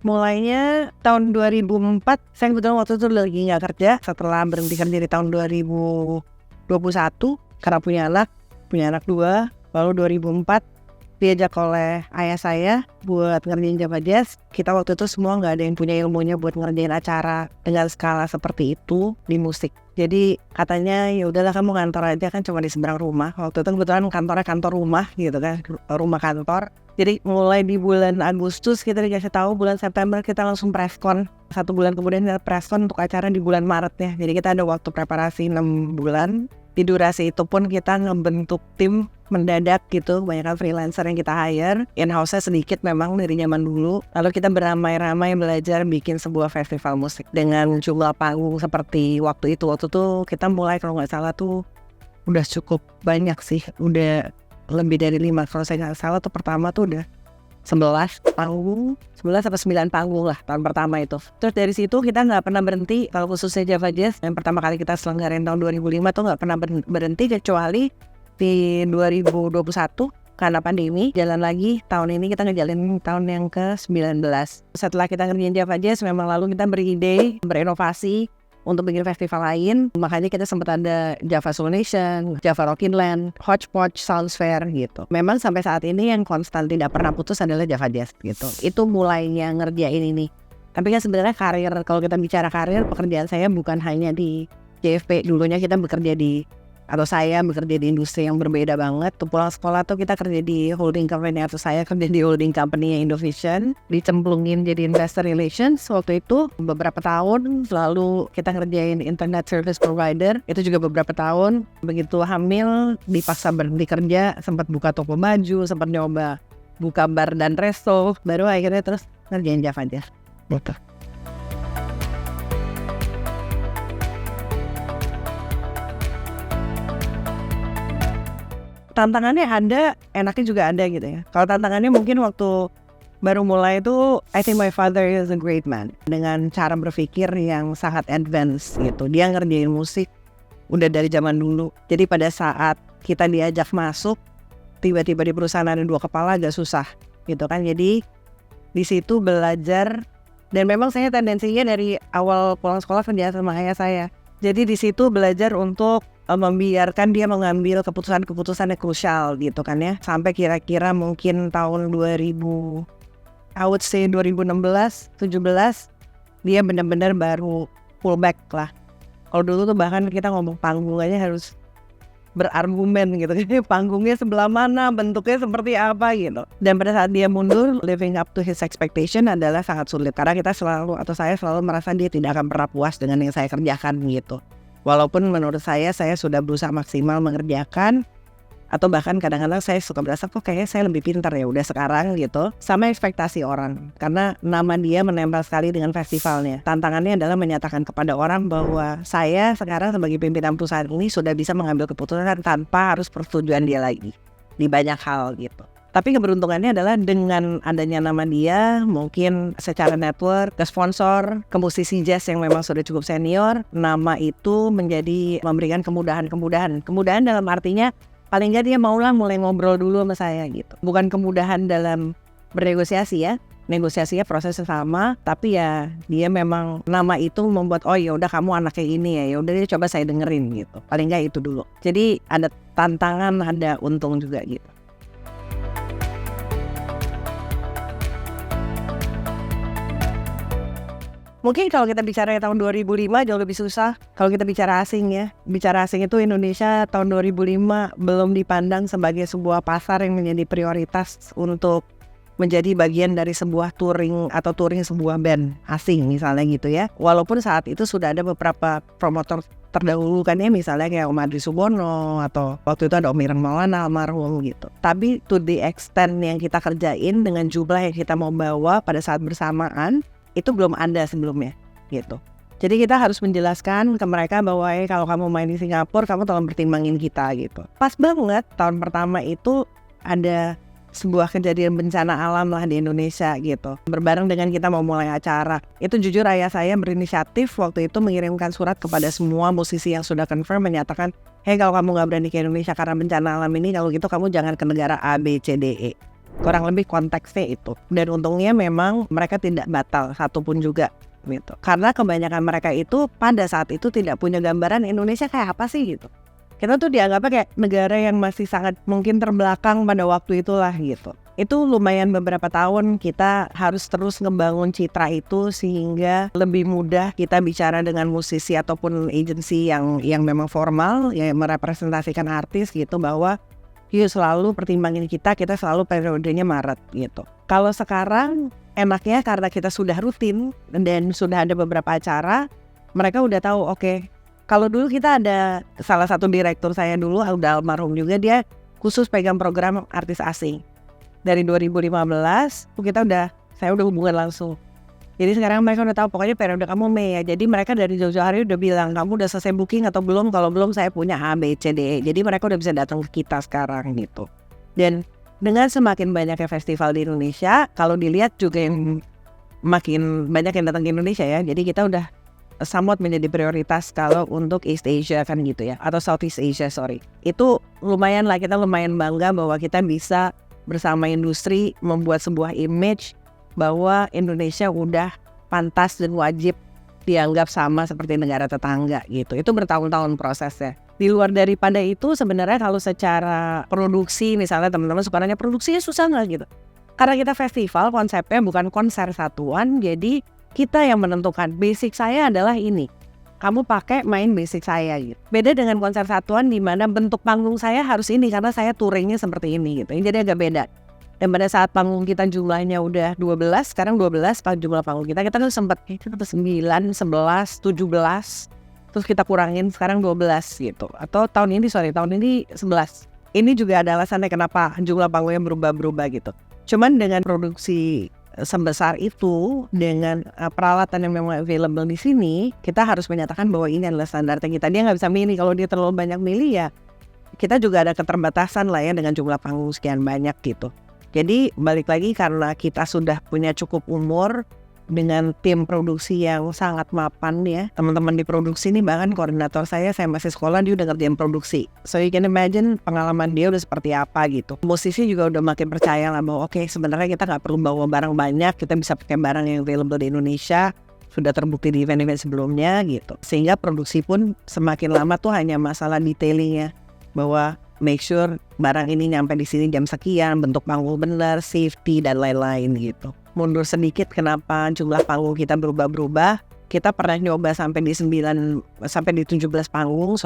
Mulainya tahun 2004, saya kebetulan waktu itu lagi nggak kerja setelah berhenti kerja di tahun 2021 karena punya anak 2. Lalu 2004 diajak oleh ayah saya buat ngerjain Java Jazz. Kita waktu itu semua nggak ada yang punya ilmunya buat ngerjain acara dengan skala seperti itu di musik. Jadi katanya ya udahlah kamu kantor aja, kan cuma di seberang rumah. Waktu itu kebetulan kantornya kantor rumah gitu kan, rumah kantor. Jadi mulai di bulan Agustus kita dikasih tahu, bulan September kita langsung preskon. 1 bulan kemudian kita preskon untuk acara di bulan Maret ya. Jadi kita ada waktu preparasi 6 bulan. Di durasi itu pun kita ngebentuk tim mendadak gitu, kebanyakan freelancer yang kita hire. In-house-nya sedikit memang dari zaman dulu. Lalu kita beramai-ramai belajar bikin sebuah festival musik dengan jumlah panggung seperti waktu itu. Waktu itu kita mulai kalau nggak salah tuh udah cukup banyak sih, udah lebih dari 5. Kalau saya nggak salah tuh pertama tuh udah 11 panggung, 11 atau 9 panggung lah tahun pertama itu. Terus dari situ kita nggak pernah berhenti. Kalau khususnya Java Jazz yang pertama kali kita selenggarain tahun 2005 tuh nggak pernah berhenti, kecuali di 2021 karena pandemi jalan lagi. Tahun ini kita ngejalin tahun yang ke-19. Setelah kita ngerjain Java Jazz, memang lalu kita beride, berinovasi untuk bikin festival lain. Makanya kita sempat ada Java Soul Nation, Java Rockin' Land, Hodgepodge Sounds Fair gitu. Memang sampai saat ini yang konstan tidak pernah putus adalah Java Jazz gitu. Itu mulainya ngerjain ini. Tapi kan sebenarnya karir, kalau kita bicara karir, pekerjaan saya bukan hanya di JFP. Dulunya kita bekerja saya bekerja di industri yang berbeda banget. Tuh pulang sekolah tuh kita kerja di holding company, atau saya kerja di holding company Indovision, dicemplungin jadi investor relations waktu itu beberapa tahun. Lalu kita ngerjain internet service provider, itu juga beberapa tahun. Begitu hamil dipaksa berhenti kerja, sempat buka toko baju, sempat nyoba buka bar dan resto, baru akhirnya terus ngerjain Java Jazz. Betul. Tantangannya ada, enaknya juga ada gitu ya. Kalau tantangannya mungkin waktu baru mulai itu, I think my father is a great man. Dengan cara berpikir yang sangat advance gitu. Dia ngerjain musik udah dari zaman dulu. Jadi pada saat kita diajak masuk, tiba-tiba di perusahaan ada 2 kepala agak susah gitu kan. Jadi di situ belajar, dan memang saya tendensinya dari awal pulang sekolah kerja sama ayah saya. Jadi di situ belajar untuk membiarkan dia mengambil keputusan-keputusan yang krusial gitu kan ya. Sampai kira-kira mungkin tahun 2016, 17 dia benar-benar baru pull back lah. Kalau dulu tuh bahkan kita ngomong panggung aja harus berargumen gitu. Panggungnya sebelah mana, bentuknya seperti apa gitu. Dan pada saat dia mundur, living up to his expectation adalah sangat sulit. Karena kita selalu, atau saya selalu merasa dia tidak akan pernah puas dengan yang saya kerjakan gitu. Walaupun menurut saya sudah berusaha maksimal mengerjakan, atau bahkan kadang-kadang saya suka berasa kok kayaknya saya lebih pintar ya udah sekarang gitu, sama ekspektasi orang. Karena nama dia menempel sekali dengan festivalnya. Tantangannya adalah menyatakan kepada orang bahwa saya sekarang sebagai pimpinan perusahaan ini sudah bisa mengambil keputusan tanpa harus persetujuan dia lagi di banyak hal gitu. Tapi keberuntungannya adalah dengan adanya nama dia, mungkin secara network, ke sponsor, ke musisi jazz yang memang sudah cukup senior, nama itu memberikan kemudahan. Kemudahan dalam artinya paling nggak dia maulah mulai ngobrol dulu sama saya gitu. Bukan kemudahan dalam bernegosiasi ya. Negosiasinya prosesnya sama, tapi ya dia memang nama itu membuat, oh ya udah kamu anaknya ini ya udah dia coba saya dengerin gitu. Paling nggak itu dulu. Jadi ada tantangan, ada untung juga gitu. Mungkin kalau kita bicara tahun 2005 jauh lebih susah. Kalau kita bicara asing ya. Bicara asing itu Indonesia tahun 2005 belum dipandang sebagai sebuah pasar yang menjadi prioritas untuk menjadi bagian dari sebuah touring sebuah band asing misalnya gitu ya. Walaupun saat itu sudah ada beberapa promotor terdahulu kan ya, misalnya kayak Om Adri Subono, atau waktu itu ada Om Ireng Maulana almarhum gitu. Tapi to the extent yang kita kerjain dengan jumlah yang kita mau bawa pada saat bersamaan, itu belum ada sebelumnya gitu. Jadi kita harus menjelaskan ke mereka bahwa kalau kamu main di Singapura, kamu tolong pertimbangin kita gitu. Pas banget tahun pertama itu ada sebuah kejadian bencana alam lah di Indonesia gitu. Berbareng dengan kita mau mulai acara. Itu jujur ayah saya berinisiatif waktu itu mengirimkan surat kepada semua musisi yang sudah confirm, menyatakan, hey kalau kamu gak berani ke Indonesia karena bencana alam ini, kalau gitu kamu jangan ke negara A, B, C, D, E. Kurang lebih konteksnya itu. Dan untungnya memang mereka tidak batal satupun juga gitu. Karena kebanyakan mereka itu pada saat itu tidak punya gambaran Indonesia kayak apa sih gitu. Kita tuh dianggapnya kayak negara yang masih sangat mungkin terbelakang pada waktu itulah gitu. Itu lumayan beberapa tahun kita harus terus ngebangun citra itu sehingga lebih mudah kita bicara dengan musisi ataupun agensi yang memang formal yang merepresentasikan artis gitu, bahwa yuk selalu pertimbangin kita selalu periodenya Maret gitu. Kalau sekarang enaknya karena kita sudah rutin dan sudah ada beberapa acara, mereka udah tahu oke. Kalau dulu kita ada salah satu direktur saya dulu, udah almarhum juga, dia khusus pegang program artis asing. Dari 2015 saya udah hubungan langsung. Jadi sekarang mereka udah tahu pokoknya periode kamu Mei ya. Jadi mereka dari jauh-jauh hari udah bilang kamu udah selesai booking atau belum, kalau belum saya punya A, B, C, D, E. Jadi mereka udah bisa datang ke kita sekarang gitu. Dan dengan semakin banyaknya festival di Indonesia, kalau dilihat juga yang makin banyak yang datang ke Indonesia ya. Jadi kita udah somewhat menjadi prioritas kalau untuk East Asia kan gitu ya, atau Southeast Asia itu lumayan lah, kita lumayan bangga bahwa kita bisa bersama industri membuat sebuah image bahwa Indonesia udah pantas dan wajib dianggap sama seperti negara tetangga gitu. Itu bertahun-tahun prosesnya. Di luar daripada itu sebenarnya kalau secara produksi, misalnya teman-teman suka nanya produksinya susah nggak gitu, karena kita festival konsepnya bukan konser satuan, jadi kita yang menentukan basic saya adalah ini. Kamu pakai main basic saya gitu. Beda dengan konser satuan di mana bentuk panggung saya harus ini karena saya touringnya seperti ini gitu. Jadi agak beda. Dan pada saat panggung kita jumlahnya udah 12, sekarang 12 jumlah panggung kita kan sempat 9, 11, 17, terus kita kurangin sekarang 12 gitu. Atau tahun ini 11. Ini juga ada alasannya kenapa jumlah panggungnya berubah-berubah gitu. Cuman dengan produksi sebesar itu, dengan peralatan yang memang available di sini, kita harus menyatakan bahwa ini adalah standarnya kita. Dia nggak bisa milih. Kalau dia terlalu banyak milih ya kita juga ada keterbatasan lah ya dengan jumlah panggung sekian banyak gitu. Jadi balik lagi karena kita sudah punya cukup umur dengan tim produksi yang sangat mapan ya. Teman-teman di produksi ini, bahkan koordinator saya masih sekolah dia udah ngerjain produksi. So you can imagine pengalaman dia udah seperti apa gitu. Musisi juga udah makin percaya lah bahwa oke, sebenarnya kita gak perlu bawa barang banyak, kita bisa pakai barang yang available di Indonesia. Sudah terbukti di event-event sebelumnya gitu. Sehingga produksi pun semakin lama tuh hanya masalah detailingnya, bahwa make sure barang ini nyampe di sini jam sekian, bentuk panggung benar, safety dan lain-lain gitu. Mundur sedikit kenapa jumlah panggung kita berubah-berubah. Kita pernah nyoba sampai di 17 panggung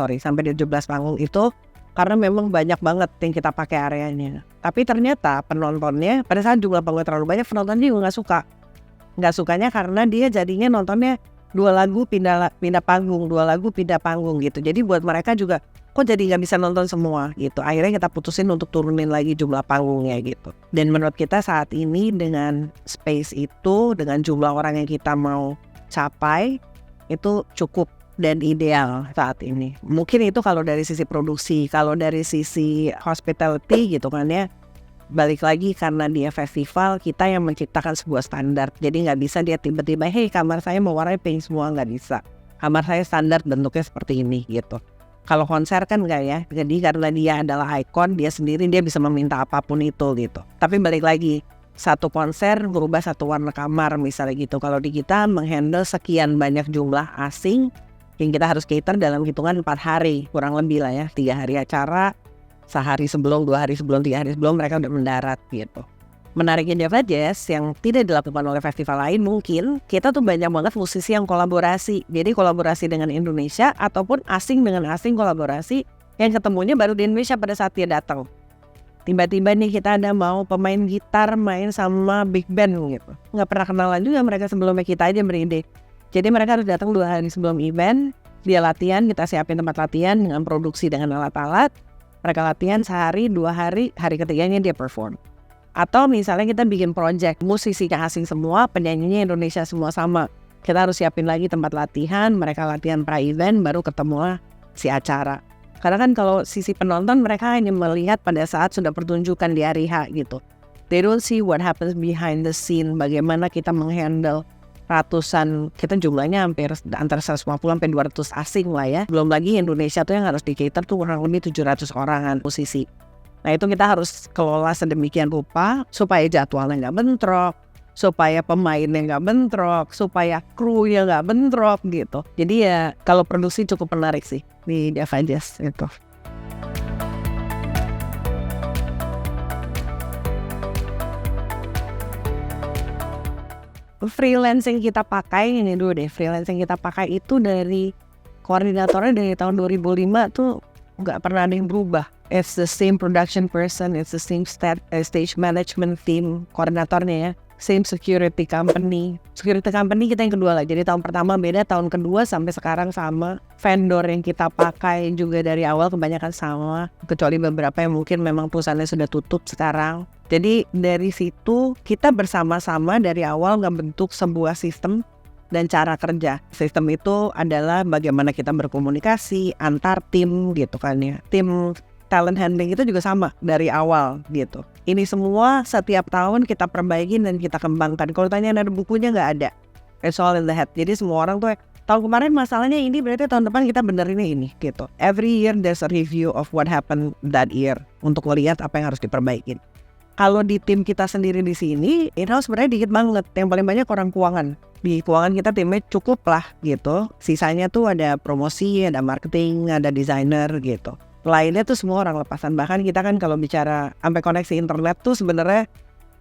itu karena memang banyak banget yang kita pakai areanya. Tapi ternyata penontonnya pada saat jumlah panggung terlalu banyak, penontonnya juga nggak sukanya karena dia jadinya nontonnya 2 lagu pindah panggung, 2 lagu pindah panggung gitu. Jadi buat mereka juga kok jadi nggak bisa nonton semua gitu. Akhirnya kita putusin untuk turunin lagi jumlah panggungnya gitu. Dan menurut kita saat ini dengan space itu, dengan jumlah orang yang kita mau capai, itu cukup dan ideal saat ini. Mungkin itu kalau dari sisi produksi. Kalau dari sisi hospitality gitu kan ya, balik lagi karena dia festival, kita yang menciptakan sebuah standar. Jadi nggak bisa dia tiba-tiba, hey kamar saya mau warnanya pink semua, nggak bisa. Kamar saya standar bentuknya seperti ini gitu. Kalau konser kan enggak ya, jadi karena dia adalah ikon, dia sendiri dia bisa meminta apapun itu gitu. Tapi balik lagi, satu konser berubah satu warna kamar misalnya gitu. Kalau di kita menghandle sekian banyak jumlah asing yang kita harus cater dalam hitungan 4 hari, kurang lebih lah ya, 3 hari acara, sehari sebelum, 2 hari sebelum, 3 hari sebelum mereka udah mendarat gitu. Menariknya Java Jazz yang tidak dilakukan oleh festival lain, mungkin kita tuh banyak banget musisi yang kolaborasi. Jadi kolaborasi dengan Indonesia ataupun asing dengan asing kolaborasi yang ketemunya baru di Indonesia pada saat dia datang. Tiba-tiba nih kita ada mau pemain gitar main sama big band gitu. Nggak pernah kenalan juga mereka sebelumnya, kita aja beride. Jadi mereka harus datang 2 hari sebelum event, dia latihan, kita siapin tempat latihan dengan produksi dengan alat-alat. Mereka latihan sehari, 2 hari, hari ketiganya dia perform. Atau misalnya kita bikin project, musisinya asing semua, penyanyinya Indonesia semua sama. Kita harus siapin lagi tempat latihan, mereka latihan pra-event, baru ketemulah si acara. Karena kan kalau sisi penonton mereka hanya melihat pada saat sudah pertunjukan di hari H gitu. They don't see what happens behind the scene, bagaimana kita menghandle ratusan, kita jumlahnya hampir antara 150 sampai 200 asing lah ya. Belum lagi Indonesia tuh yang harus di cater tuh kurang lebih 700 orangan musisi. Nah itu kita harus kelola sedemikian rupa supaya jadwalnya nggak bentrok, supaya pemainnya nggak bentrok, supaya krunya nggak bentrok gitu. Jadi ya kalau produksi cukup menarik sih di Java Jazz itu. Freelancing kita pakai, ini dulu deh, freelancing kita pakai itu dari koordinatornya dari tahun 2005 tuh nggak pernah ada yang berubah. It's the same production person, it's the same stage management team, koordinatornya ya. Same security company. Security company kita yang kedua lah. Jadi tahun pertama beda, tahun kedua sampai sekarang sama. Vendor yang kita pakai juga dari awal kebanyakan sama. Kecuali beberapa yang mungkin memang perusahaannya sudah tutup sekarang. Jadi dari situ kita bersama-sama dari awal ngebentuk sebuah sistem dan cara kerja. Sistem itu adalah bagaimana kita berkomunikasi antar tim gitu kan ya. Tim talent handling itu juga sama dari awal gitu. Ini semua setiap tahun kita perbaikin dan kita kembangkan. Kalau tanya ada bukunya nggak ada. It's all in the head. Jadi semua orang tuh tahun kemarin masalahnya ini, berarti tahun depan kita benerinnya ini gitu. Every year there's a review of what happened that year untuk melihat apa yang harus diperbaikin. Kalau di tim kita sendiri di sini, in-house sebenarnya dikit banget. Yang paling banyak orang keuangan. Di keuangan kita timnya cukup lah gitu. Sisanya tuh ada promosi, ada marketing, ada desainer gitu. Lainnya tuh semua orang lepasan. Bahkan kita kan kalau bicara sampai koneksi internet tuh sebenarnya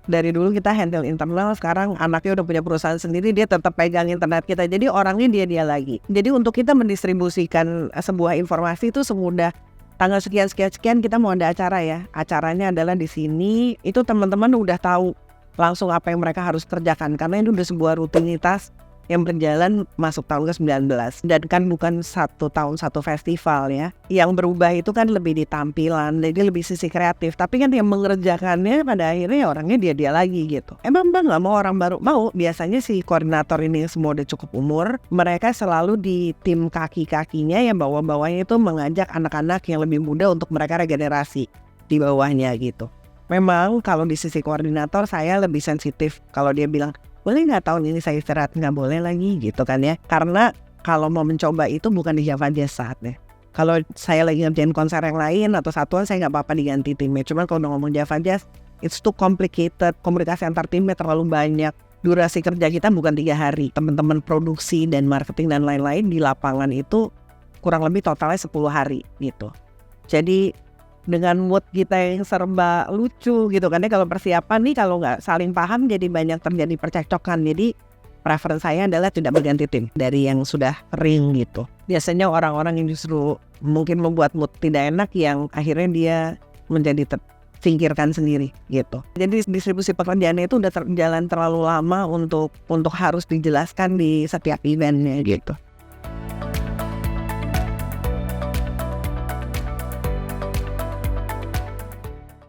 dari dulu kita handle internal, sekarang anaknya udah punya perusahaan sendiri, dia tetap pegang internet kita. Jadi orangnya dia lagi. Jadi untuk kita mendistribusikan sebuah informasi itu semudah tanggal sekian kita mau ada acara ya. Acaranya adalah di sini. Itu teman-teman udah tahu langsung apa yang mereka harus kerjakan karena itu udah sebuah rutinitas yang berjalan masuk tahun ke-19. Dan kan bukan satu tahun satu festival ya. Yang berubah itu kan lebih di tampilan, jadi lebih sisi kreatif. Tapi kan yang mengerjakannya pada akhirnya orangnya dia lagi gitu. Emang Mbak nggak mau orang baru? Mau. Biasanya si koordinator ini semua udah cukup umur. Mereka selalu di tim kaki-kakinya yang bawah-bawahnya itu mengajak anak-anak yang lebih muda untuk mereka regenerasi di bawahnya gitu. Memang kalau di sisi koordinator saya lebih sensitif. Kalau dia bilang boleh nggak tahun ini saya istirahat, nggak boleh lagi gitu kan ya. Karena kalau mau mencoba itu bukan di Java Jazz saatnya. Kalau saya lagi ngerjain konser yang lain atau satuan saya nggak apa-apa diganti timnya. Cuman kalau udah ngomong Java Jazz, it's too complicated. Komunikasi antar timnya terlalu banyak. Durasi kerja kita bukan 3 hari. Teman-teman produksi dan marketing dan lain-lain di lapangan itu kurang lebih totalnya 10 hari gitu. Jadi dengan mood kita yang serba lucu gitu kan ya, kalau persiapan nih kalau nggak saling paham jadi banyak terjadi percekcokan. Jadi preference saya adalah tidak berganti tim dari yang sudah kering gitu. Biasanya orang-orang yang justru mungkin membuat mood tidak enak yang akhirnya dia menjadi tersingkirkan sendiri gitu. Jadi distribusi pekerjaannya itu udah jalan terlalu lama untuk harus dijelaskan di setiap eventnya gitu.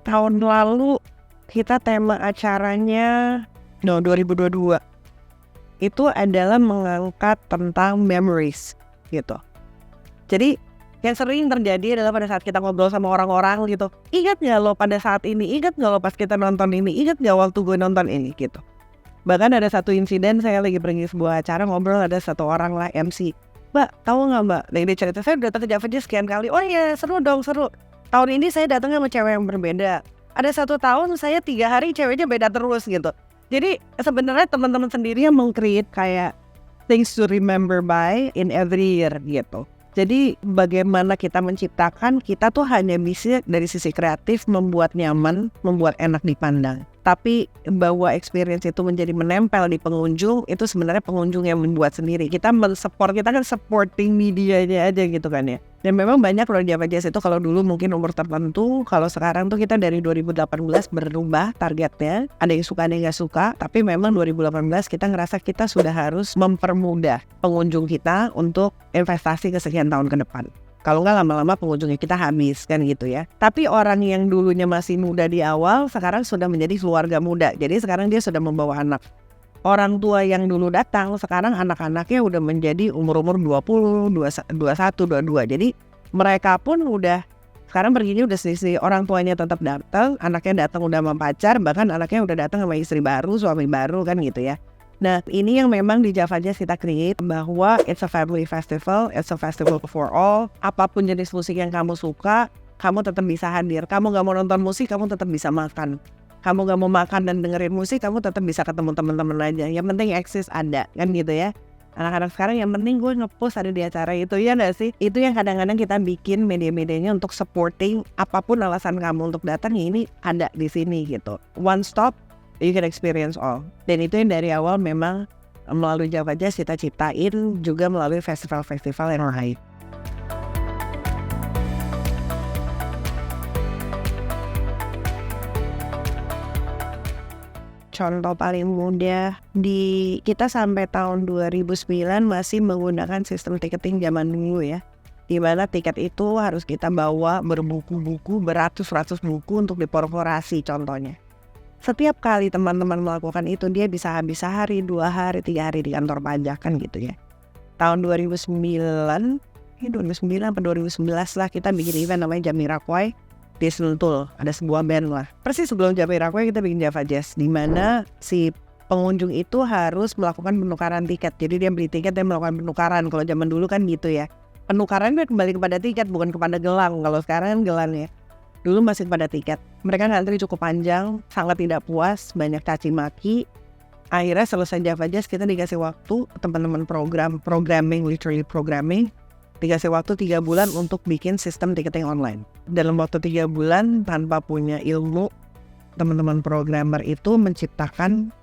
Tahun lalu kita tema acaranya 2022 itu adalah mengangkat tentang memories gitu. Jadi yang sering terjadi adalah pada saat kita ngobrol sama orang-orang gitu, ingat gak lo pada saat ini, ingat gak lo pas kita nonton ini, ingat gak waktu gue nonton ini gitu. Bahkan ada satu insiden saya lagi pergi sebuah acara ngobrol, ada satu orang lah MC, Mbak tahu gak Mbak, nah dia cerita saya udah datang ke Java Jazz sekian kali, oh iya seru dong seru. Tahun ini saya datang sama cewek yang berbeda. Ada 1 tahun saya 3 hari ceweknya beda terus gitu. Jadi sebenarnya teman-teman sendiri yang meng-create kayak things to remember by in every year gitu. Jadi bagaimana kita menciptakan, kita tuh hanya bisa dari sisi kreatif membuat nyaman, membuat enak dipandang. Tapi bahwa experience itu menjadi menempel di pengunjung, itu sebenarnya pengunjung yang membuat sendiri. Kita men-support, kita kan supporting medianya aja gitu kan ya. Dan memang banyak loh Java Jazz itu kalau dulu mungkin umur tertentu, kalau sekarang tuh kita dari 2018 berubah targetnya. Ada yang suka, ada yang gak suka. Tapi memang 2018 kita ngerasa kita sudah harus mempermudah pengunjung kita untuk investasi ke sekian tahun ke depan. Kalau nggak lama-lama pengunjungnya kita habis kan gitu ya. Tapi orang yang dulunya masih muda di awal sekarang sudah menjadi keluarga muda. Jadi sekarang dia sudah membawa anak. Orang tua yang dulu datang sekarang anak-anaknya udah menjadi umur-umur 20, 21, 22. Jadi mereka pun udah sekarang perginya udah sendiri. Orang tuanya tetap datang, anaknya datang udah sama pacar, bahkan anaknya udah datang sama istri baru, suami baru kan gitu ya. Nah ini yang memang di Java Jazz kita create bahwa it's a family festival, it's a festival for all. Apapun jenis musik yang kamu suka, kamu tetap bisa hadir. Kamu gak mau nonton musik, kamu tetap bisa makan. Kamu gak mau makan dan dengerin musik, kamu tetap bisa ketemu teman-teman aja. Yang penting eksis ada, kan gitu ya. Anak-anak sekarang yang penting gue nge-post ada di acara itu, ya gak sih? Itu yang kadang-kadang kita bikin media-medianya untuk supporting apapun alasan kamu untuk datang, ya ini ada di sini gitu. One stop, you can experience all. Dan itu yang dari awal memang melalui Java Jazz kita ciptain, juga melalui festival-festival yang lain. Contoh paling mudah di kita sampai tahun 2009 masih menggunakan sistem tiketing zaman dulu ya. Di mana tiket itu harus kita bawa berbuku-buku, beratus-ratus buku untuk diperforasi contohnya. Setiap kali teman-teman melakukan itu dia bisa habis sehari, 2 hari, 3 hari di kantor pajak kan gitu ya. Tahun 2009 atau 2011 lah kita bikin event namanya Jamiroquai di Sentul, ada sebuah band lah. Persis sebelum Jamiroquai kita bikin Java Jazz, di mana si pengunjung itu harus melakukan penukaran tiket. Jadi dia beli tiket dan melakukan penukaran. Kalau zaman dulu kan gitu ya. Penukaran kan kembali kepada tiket, bukan kepada gelang. Kalau sekarang kan gelang ya. Dulu masih kepada tiket. Mereka ngantri cukup panjang, sangat tidak puas, banyak caci maki. Akhirnya selesai Java Jazz kita dikasih waktu teman-teman programming, dikasih waktu 3 bulan untuk bikin sistem tiketing online. Dalam waktu 3 bulan tanpa punya ilmu, teman-teman programmer itu menciptakan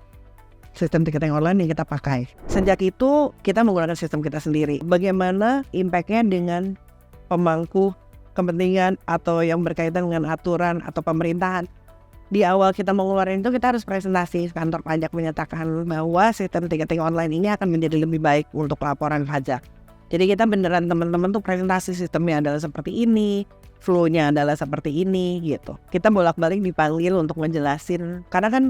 sistem tiketing online yang kita pakai. Sejak itu kita menggunakan sistem kita sendiri. Bagaimana impact-nya dengan pemangku kepentingan atau yang berkaitan dengan aturan atau pemerintahan. Di awal kita mau ngeluarin itu kita harus presentasi. Kantor pajak menyatakan bahwa sistem tiketing online ini akan menjadi lebih baik untuk laporan pajak. Jadi kita beneran teman-teman tuh presentasi sistemnya adalah seperti ini, flow-nya adalah seperti ini gitu. Kita bolak-balik dipanggil untuk ngejelasin, karena kan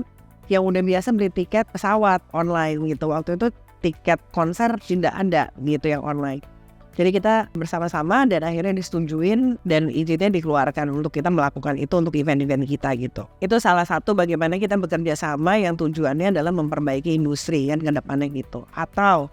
yang udah biasa beli tiket pesawat online gitu, waktu itu tiket konser tidak ada gitu yang online. Jadi kita bersama-sama dan akhirnya disetujuin dan izinnya dikeluarkan untuk kita melakukan itu untuk event-event kita gitu. Itu salah satu bagaimana kita bekerja sama yang tujuannya adalah memperbaiki industri kan ke depannya gitu. Atau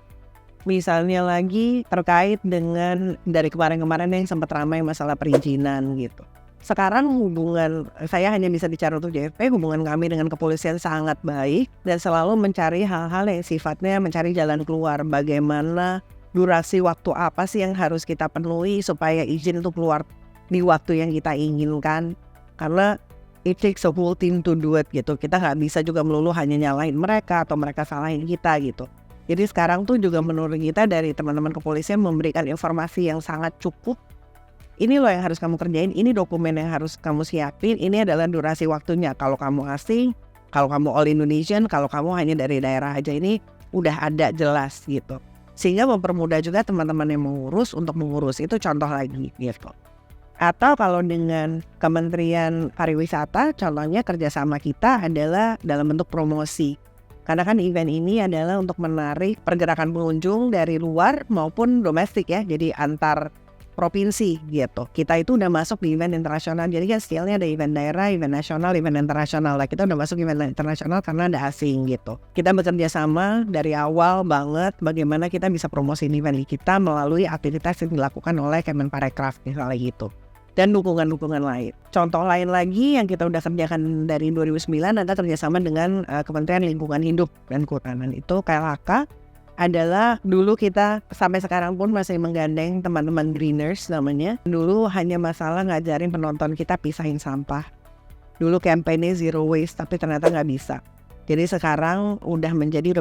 misalnya lagi terkait dengan dari kemarin-kemarin yang sempat ramai masalah perizinan gitu. Sekarang hubungan, saya hanya bisa bicara untuk JFP, hubungan kami dengan kepolisian sangat baik dan selalu mencari hal-hal yang sifatnya mencari jalan keluar. Bagaimana durasi waktu apa sih yang harus kita penuhi supaya izin itu keluar di waktu yang kita inginkan. Karena it takes a whole team to do it gitu. Kita nggak bisa juga melulu hanya nyalain mereka atau mereka salahin kita gitu. Jadi sekarang tuh juga menurut kita dari teman-teman kepolisian memberikan informasi yang sangat cukup. Ini loh yang harus kamu kerjain, ini dokumen yang harus kamu siapin, ini adalah durasi waktunya. Kalau kamu asing, kalau kamu all Indonesian, kalau kamu hanya dari daerah aja, ini udah ada jelas gitu. Sehingga mempermudah juga teman-teman yang mengurus untuk mengurus, itu contoh lagi gitu. Atau kalau dengan Kementerian Pariwisata, contohnya kerjasama kita adalah dalam bentuk promosi. Karena kan event ini adalah untuk menarik pergerakan pengunjung dari luar maupun domestik ya. Jadi antar provinsi gitu. Kita itu udah masuk di event internasional. Jadi kan scale-nya ada event daerah, event nasional, event internasional. Lah kita udah masuk event internasional karena ada asing gitu. Kita bekerja sama dari awal banget bagaimana kita bisa promosiin event kita melalui aktivitas yang dilakukan oleh Kemenparekraf misalnya gitu. Dan dukungan-dukungan lain. Contoh lain lagi yang kita udah kerjakan dari 2009 adalah kerjasama dengan Kementerian Lingkungan Hidup dan Kehutanan. Itu KLHK adalah dulu kita sampai sekarang pun masih menggandeng teman-teman Greeners namanya. Dulu hanya masalah ngajarin penonton kita pisahin sampah. Dulu kampanye zero waste tapi ternyata nggak bisa. Jadi sekarang udah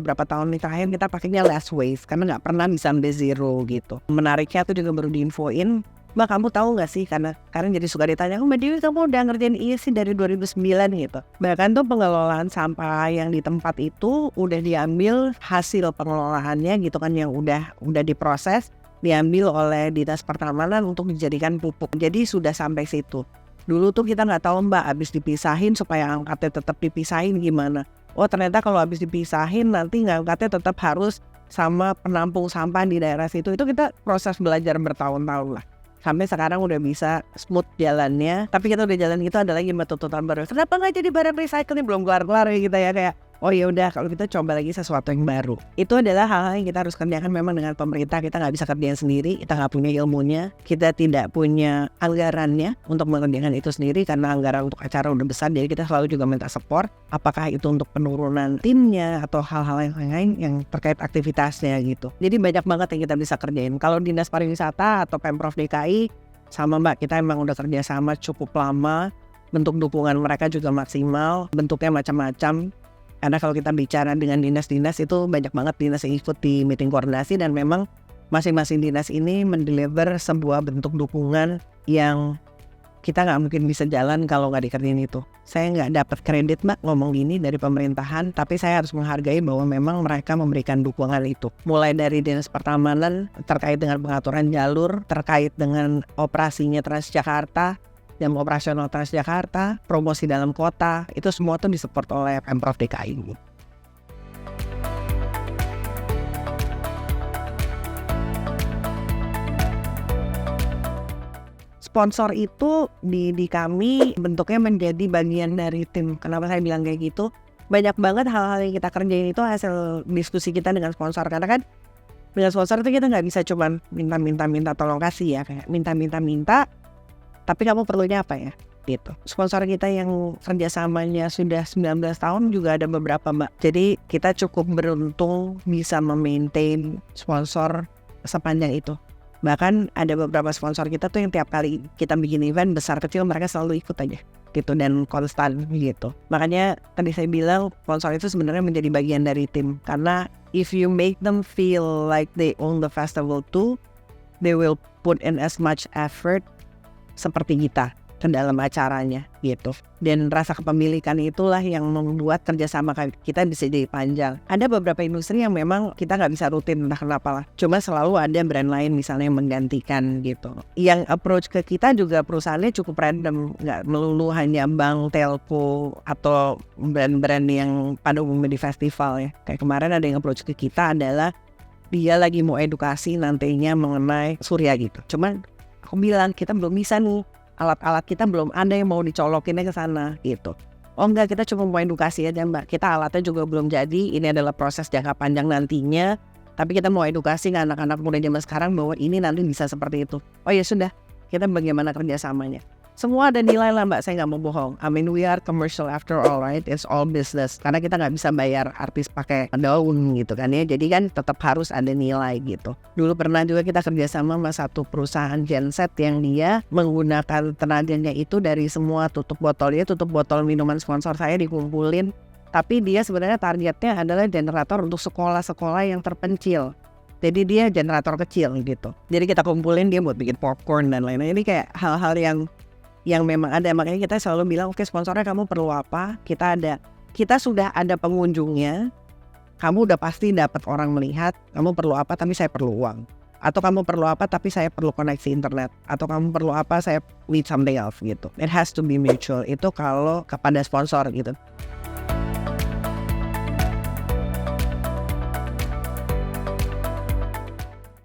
berapa tahun terakhir kita pakainya less waste karena nggak pernah bisa sampai zero gitu. Menariknya tuh juga baru diinfoin. Mbak kamu tahu gak sih, karena jadi suka ditanya, Mbak Dewi kamu udah ngerjain ini sih dari 2009 gitu. Bahkan tuh pengelolaan sampah yang di tempat itu udah diambil hasil pengelolaannya gitu kan yang udah diproses, diambil oleh Dinas Pertamanan untuk dijadikan pupuk. Jadi sudah sampai situ. Dulu tuh kita gak tahu Mbak, habis dipisahin supaya angkatnya tetap dipisahin gimana. Oh ternyata kalau habis dipisahin nanti angkatnya tetap harus sama penampung sampah di daerah situ. Itu kita proses belajar bertahun-tahun lah. Sampai sekarang udah bisa smooth jalannya. Tapi kita udah jalan gitu ada lagi tuntutan baru. Kenapa gak jadi barang recycling? Belum kelar-kelar ya kita ya. Kayak oh ya udah kalau kita coba lagi sesuatu yang baru. Itu adalah hal-hal yang kita harus kerjakan memang dengan pemerintah. Kita nggak bisa kerjain sendiri, kita nggak punya ilmunya, kita tidak punya anggarannya untuk mengerjakan itu sendiri karena anggaran untuk acara udah besar. Jadi kita selalu juga minta support, apakah itu untuk penurunan timnya atau hal-hal yang lain yang terkait aktivitasnya gitu. Jadi banyak banget yang kita bisa kerjain. Kalau Dinas Pariwisata atau Pemprov DKI sama Mbak, kita emang udah kerja sama cukup lama. Bentuk dukungan mereka juga maksimal, bentuknya macam-macam. Karena kalau kita bicara dengan dinas-dinas itu banyak banget dinas yang ikut di meeting koordinasi dan memang masing-masing dinas ini mendeliver sebuah bentuk dukungan yang kita nggak mungkin bisa jalan kalau nggak dikerjain itu. Saya nggak dapat kredit Mbak ngomong gini dari pemerintahan, tapi saya harus menghargai bahwa memang mereka memberikan dukungan itu. Mulai dari dinas pertamanan terkait dengan pengaturan jalur, terkait dengan operasinya Transjakarta, jam operasional Transjakarta, promosi dalam kota, itu semua tuh disupport oleh Pemprov DKI. Sponsor itu di kami bentuknya menjadi bagian dari tim. Kenapa saya bilang kayak gitu? Banyak banget hal-hal yang kita kerjain itu hasil diskusi kita dengan sponsor. Karena kan dengan sponsor itu kita nggak bisa cuma minta tolong kasih ya, kayak minta, tapi kamu perlunya apa ya? Gitu. Sponsor kita yang kerjasamanya sudah 19 tahun juga ada beberapa Mbak. Jadi kita cukup beruntung bisa memaintain sponsor sepanjang itu. Bahkan ada beberapa sponsor kita tuh yang tiap kali kita bikin event besar kecil mereka selalu ikut aja gitu dan konstan gitu. Makanya tadi saya bilang sponsor itu sebenarnya menjadi bagian dari tim. Karena if you make them feel like they own the festival too, they will put in as much effort seperti kita ke dalam acaranya gitu. Dan rasa kepemilikan itulah yang membuat kerjasama kita bisa jadi panjang. Ada beberapa industri yang memang kita nggak bisa rutin entah kenapa lah. Cuma selalu ada brand lain misalnya yang menggantikan gitu. Yang approach ke kita juga perusahaannya cukup random, nggak melulu hanya bank, telco atau brand-brand yang pada umumnya di festival ya. Kayak kemarin ada yang approach ke kita adalah dia lagi mau edukasi nantinya mengenai surya gitu. Cuman aku bilang kita belum bisa nih, alat-alat kita belum ada yang mau dicolokinnya ke sana gitu. Oh enggak, kita cuma mau edukasi aja Mbak. Kita alatnya juga belum jadi, ini adalah proses jangka panjang nantinya. Tapi kita mau edukasi ke anak-anak muda zaman sekarang bahwa ini nanti bisa seperti itu. Oh ya sudah, kita bagaimana kerjasamanya. Semua ada nilai lah Mbak, saya nggak mau bohong. I mean we are commercial after all, right? It's all business. Karena kita nggak bisa bayar artis pakai daun gitu kan ya. Jadi kan tetap harus ada nilai gitu. Dulu pernah juga kita kerjasama sama satu perusahaan genset yang dia menggunakan tenaganya itu dari semua tutup botol minuman sponsor saya dikumpulin. Tapi dia sebenarnya targetnya adalah generator untuk sekolah-sekolah yang terpencil. Jadi dia generator kecil gitu. Jadi kita kumpulin dia buat bikin popcorn dan lain-lain. Ini kayak hal-hal yang memang ada. Makanya kita selalu bilang oke, sponsornya kamu perlu apa, kita sudah ada pengunjungnya, kamu udah pasti dapat orang melihat, kamu perlu apa tapi saya perlu uang, atau kamu perlu apa tapi saya perlu koneksi internet, atau kamu perlu apa saya need something else gitu. It has to be mutual. Itu kalau kepada sponsor gitu.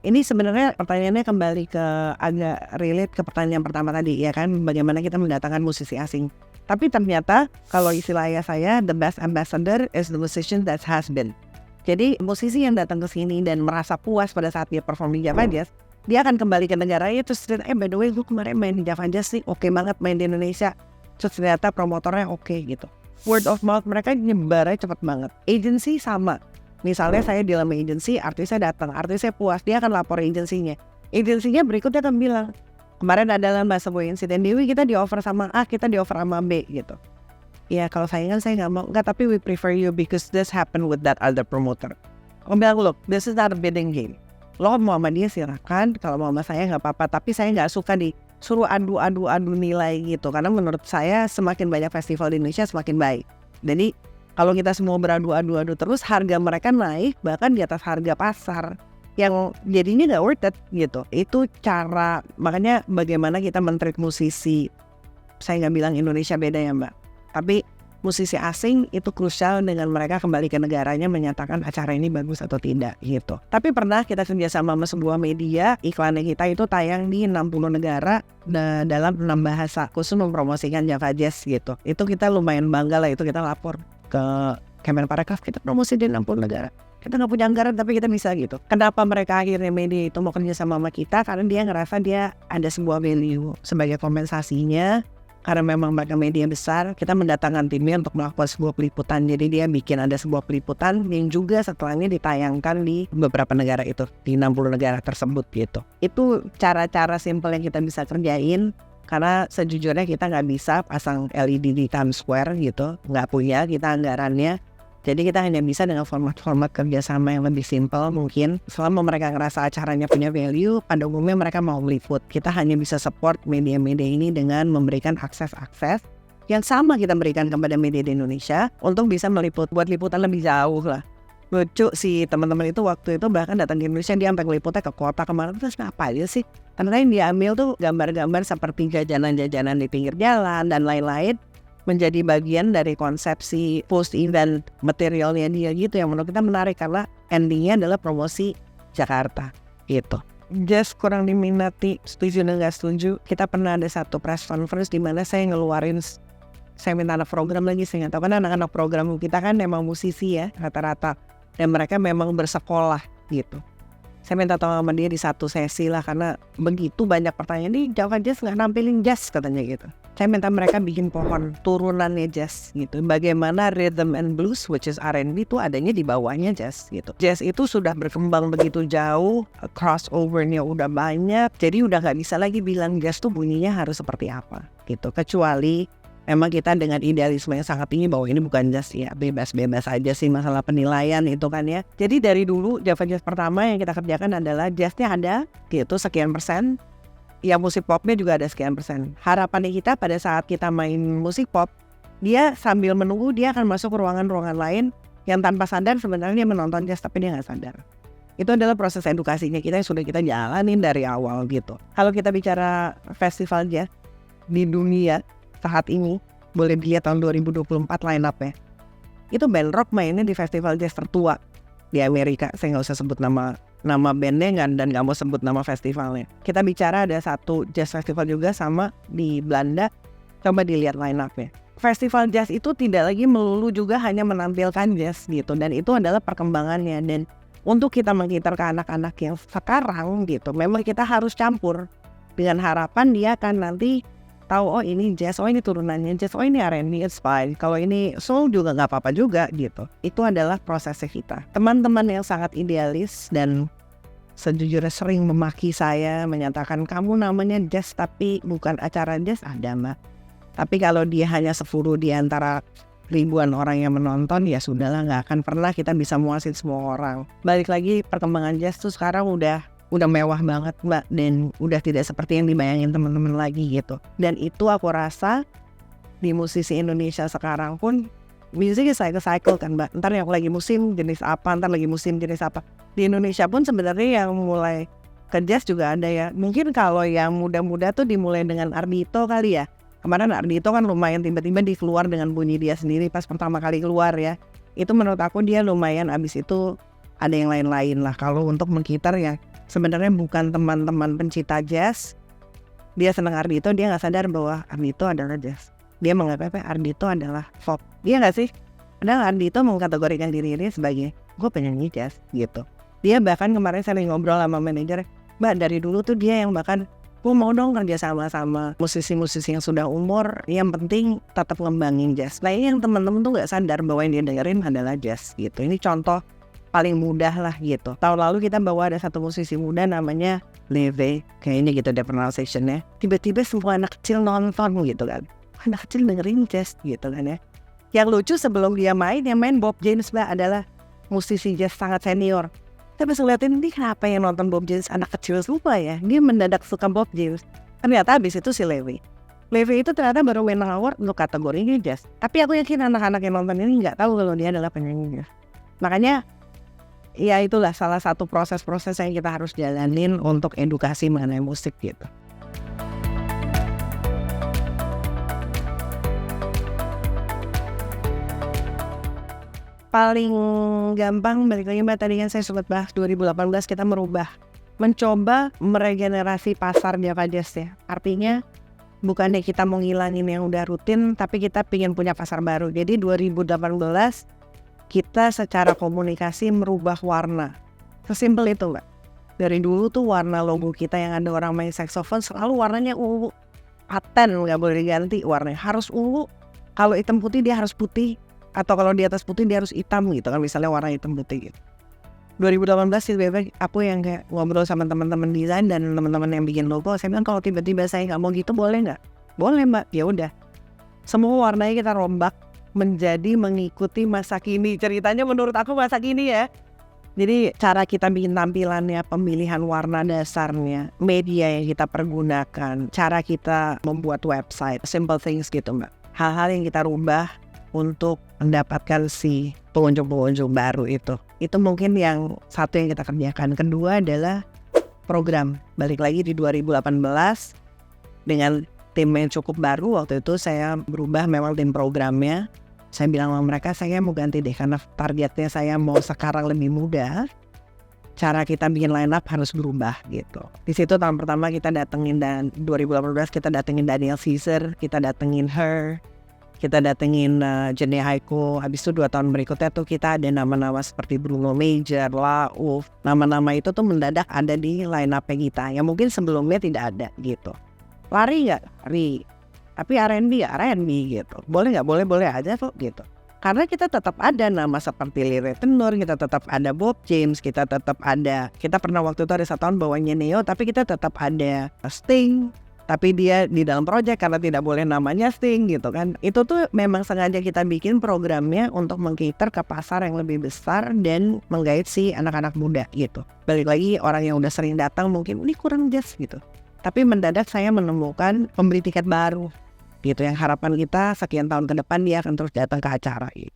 Ini sebenarnya pertanyaannya kembali ke agak relate ke pertanyaan pertama tadi ya kan, bagaimana kita mendatangkan musisi asing. Tapi ternyata kalau istilah ayah saya, the best ambassador is the musician that has been. Jadi musisi yang datang ke sini dan merasa puas pada saat dia perform di Java Jazz, dia akan kembali ke negaranya terus cerita, by the way gue kemarin main di Java Jazz sih, oke banget main di Indonesia. Terus ternyata promotornya oke gitu. Word of mouth mereka nyebarnya cepet banget. Agency sama. Misalnya saya di dalam agency, artisnya datang, artisnya puas, dia akan lapor agensinya. Agensinya berikutnya akan bilang, kemarin adalah sebuah insiden Dewi, kita di offer sama A, kita di offer sama B gitu. Ya kalau saingan saya nggak mau, nggak, tapi we prefer you because this happened with that other promoter. Aku bilang, look, this is not a bidding game. Lo mau sama dia silakan, kalau mau sama saya nggak apa-apa, tapi saya nggak suka disuruh adu nilai gitu. Karena menurut saya semakin banyak festival di Indonesia semakin baik. Jadi kalau kita semua beradu terus, harga mereka naik bahkan di atas harga pasar yang jadinya gak worth it gitu. Itu cara, makanya bagaimana kita men-treat musisi. Saya gak bilang Indonesia beda ya Mbak, tapi musisi asing itu krusial dengan mereka kembali ke negaranya menyatakan acara ini bagus atau tidak gitu. Tapi pernah kita kerjasama sama sebuah media, iklannya kita itu tayang di 60 negara dalam 6 bahasa khusus mempromosikan Java Jazz gitu. Itu kita lumayan bangga lah, itu kita lapor ke Kemenparekraf kita promosi di 60 negara. Kita nggak punya anggaran tapi kita bisa gitu. Kenapa mereka akhirnya media itu mau kerja sama kita? Karena dia ngerasa dia ada sebuah value sebagai kompensasinya. Karena memang mereka media besar, kita mendatangkan timnya untuk melakukan sebuah peliputan. Jadi dia bikin ada sebuah peliputan yang juga setelahnya ditayangkan di beberapa negara itu, di 60 negara tersebut gitu. Itu cara-cara simpel yang kita bisa kerjain. Karena sejujurnya kita nggak bisa pasang LED di Times Square gitu, nggak punya kita anggarannya. Jadi kita hanya bisa dengan format-format kerjasama yang lebih simpel mungkin. Selama mereka ngerasa acaranya punya value, pada umumnya mereka mau meliput. Kita hanya bisa support media-media ini dengan memberikan akses-akses yang sama kita berikan kepada media di Indonesia untuk bisa meliput, buat liputan lebih jauh lah. Lucu sih teman-teman itu waktu itu bahkan datang ke Indonesia, dia sampai meliputnya ke kota kemana, terus ngapa aja sih? Karena yang diambil tuh gambar-gambar seperti jajanan-jajanan di pinggir jalan dan lain-lain, menjadi bagian dari konsepsi post-event materialnya dia gitu, yang menurut kita menarik karena endingnya adalah promosi Jakarta gitu. Just kurang diminati, setuju dan gak setuju. Kita pernah ada satu press conference di mana saya ngeluarin, saya minta anak program lagi, saya nggak tahu kan anak-anak program kita kan memang musisi ya rata-rata, dan mereka memang bersekolah gitu. Saya minta tolong sama dia di satu sesi lah, karena begitu banyak pertanyaan, nih Java Jazz nggak nampilin jazz katanya gitu. Saya minta mereka bikin pohon turunannya jazz gitu. Bagaimana rhythm and blues, which is R&B, itu adanya di bawahnya jazz gitu. Jazz itu sudah berkembang begitu jauh, crossover-nya udah banyak, jadi udah nggak bisa lagi bilang jazz tuh bunyinya harus seperti apa gitu. Kecuali memang kita dengan idealisme yang sangat tinggi bahwa ini bukan jazz, ya bebas-bebas aja sih masalah penilaian itu kan ya. Jadi dari dulu Java Jazz pertama yang kita kerjakan adalah jazznya ada gitu sekian persen, ya musik popnya juga ada sekian persen. Harapannya kita pada saat kita main musik pop, dia sambil menunggu dia akan masuk ke ruangan-ruangan lain yang tanpa sadar sebenarnya dia menonton jazz tapi dia nggak sadar. Itu adalah proses edukasinya kita yang sudah kita jalanin dari awal gitu. Kalau kita bicara festival jazz di dunia saat ini, boleh dilihat tahun 2024 line up ya. Itu band rock mainnya di festival jazz tertua di Amerika. Saya nggak usah sebut nama bandnya dan nggak mau sebut nama festivalnya. Kita bicara ada satu jazz festival juga sama di Belanda. Coba dilihat line up-nya. Festival jazz itu tidak lagi melulu juga hanya menampilkan jazz gitu, dan itu adalah perkembangannya. Dan untuk kita menggitar ke anak-anak yang sekarang gitu, memang kita harus campur dengan harapan dia akan nanti tahu, oh ini jazz, oh ini turunannya jazz, oh ini R&B, it's fine. Kalau ini soul juga nggak apa-apa juga gitu. Itu adalah prosesnya kita. Teman-teman yang sangat idealis dan sejujurnya sering memaki saya, menyatakan kamu namanya jazz tapi bukan acara jazz, ada mbak. Tapi kalau dia hanya 10 di antara ribuan orang yang menonton, ya sudahlah, nggak akan pernah kita bisa muasin semua orang. Balik lagi, perkembangan jazz tuh sekarang udah mewah banget mbak, dan udah tidak seperti yang dibayangin teman-teman lagi gitu. Dan itu aku rasa di musisi Indonesia sekarang pun music is like a cycle kan mbak. Ntar yang lagi musim jenis apa, ntar lagi musim jenis apa. Di Indonesia pun sebenarnya yang mulai ke jazz juga ada ya. Mungkin kalau yang muda-muda tuh dimulai dengan Ardhito kali ya. Kemarin Ardhito kan lumayan tiba-tiba dikeluar dengan bunyi dia sendiri pas pertama kali keluar ya. Itu menurut aku dia lumayan, abis itu ada yang lain-lain lah. Kalau untuk menggitar ya sebenarnya bukan teman-teman pencipta jazz, dia senang Ardhito, dia nggak sadar bahwa Ardhito adalah jazz. Dia menganggap Ardhito adalah pop. Dia nggak sih? Padahal Ardhito mengkategorikan dirinya sebagai gue penyanyi jazz gitu. Dia bahkan kemarin saya lagi ngobrol sama manajer, mbak dari dulu tuh dia yang bahkan gue mau dong kerja sama musisi-musisi yang sudah umur, yang penting tetap ngembangin jazz. Nah ini yang teman-teman tuh nggak sadar bahwa yang dia dengerin adalah jazz gitu. Ini contoh paling mudah lah gitu. Tahun lalu kita bawa ada satu musisi muda namanya Leve, kayaknya gitu deh pronunciation-nya. Tiba-tiba semua anak kecil nonton gitu kan. Anak kecil dengerin jazz gitu kan ya. Yang lucu sebelum dia main, yang main Bob James mbak adalah musisi jazz sangat senior. Tapi ngeliatin ini kenapa yang nonton Bob James anak kecil semua ya. Dia mendadak suka Bob James. Ternyata habis itu si Leve itu ternyata baru win award untuk kategorinya jazz. Tapi aku yakin anak-anak yang nonton ini nggak tahu kalau dia adalah penyanyi jazz. Makanya ya itulah salah satu proses-proses yang kita harus jalanin untuk edukasi mengenai musik gitu. Paling gampang, balik lagi mbak, tadi kan saya sempat bahas 2018 kita mencoba meregenerasi pasar Java Jazz ya. Artinya bukannya kita mau ngilangin yang udah rutin, tapi kita pengen punya pasar baru. Jadi 2018 kita secara komunikasi merubah warna. Sesimpel itu Mbak. Dari dulu tuh warna logo kita yang ada orang main saxophone selalu warnanya ungu. Paten, nggak boleh diganti warnanya, harus ungu. Kalau hitam putih dia harus putih, atau kalau di atas putih dia harus hitam gitu kan, misalnya warna hitam putih gitu. 2018 tiba-tiba aku yang kayak ngobrol sama teman-teman desain dan teman-teman yang bikin logo, saya bilang kalau tiba-tiba saya nggak mau gitu boleh nggak? Boleh Mbak, ya udah. Semua warnanya kita rombak menjadi mengikuti masa kini. Ceritanya menurut aku masa kini ya. Jadi cara kita bikin tampilannya, pemilihan warna dasarnya, media yang kita pergunakan, cara kita membuat website, simple things gitu Mbak. Hal-hal yang kita rubah untuk mendapatkan si pengunjung-pengunjung baru itu. Itu mungkin yang satu yang kita kerjakan. Kedua adalah program. Balik lagi di 2018 dengan tim yang cukup baru. Waktu itu saya berubah memang tim programnya. Saya bilang sama mereka, saya mau ganti deh karena targetnya saya mau sekarang lebih muda. Cara kita bikin line up harus berubah gitu. Di situ tahun pertama kita datengin, dan 2018 kita datengin Daniel Caesar, kita datengin Her, kita datengin Jenny Haiko. Habis itu 2 tahun berikutnya tuh kita ada nama-nama seperti Bruno Major, Lauf. Nama-nama itu tuh mendadak ada di line up kita yang mungkin sebelumnya tidak ada gitu. Lari nggak? Lari. Tapi R&B ya R&B gitu. Boleh nggak? Boleh aja kok gitu. Karena kita tetap ada nama seperti Lily Tenor, kita tetap ada Bob James, kita tetap ada, kita pernah waktu itu ada 1 tahun bawanya Neo, tapi kita tetap ada Sting. Tapi dia di dalam project karena tidak boleh namanya Sting gitu kan. Itu tuh memang sengaja kita bikin programnya untuk meng-cater ke pasar yang lebih besar dan menggait si anak-anak muda gitu. Balik lagi orang yang udah sering datang mungkin ini kurang jazz gitu. Tapi mendadak saya menemukan pembeli tiket baru gitu, yang harapan kita sekian tahun ke depan dia akan terus datang ke acara gitu.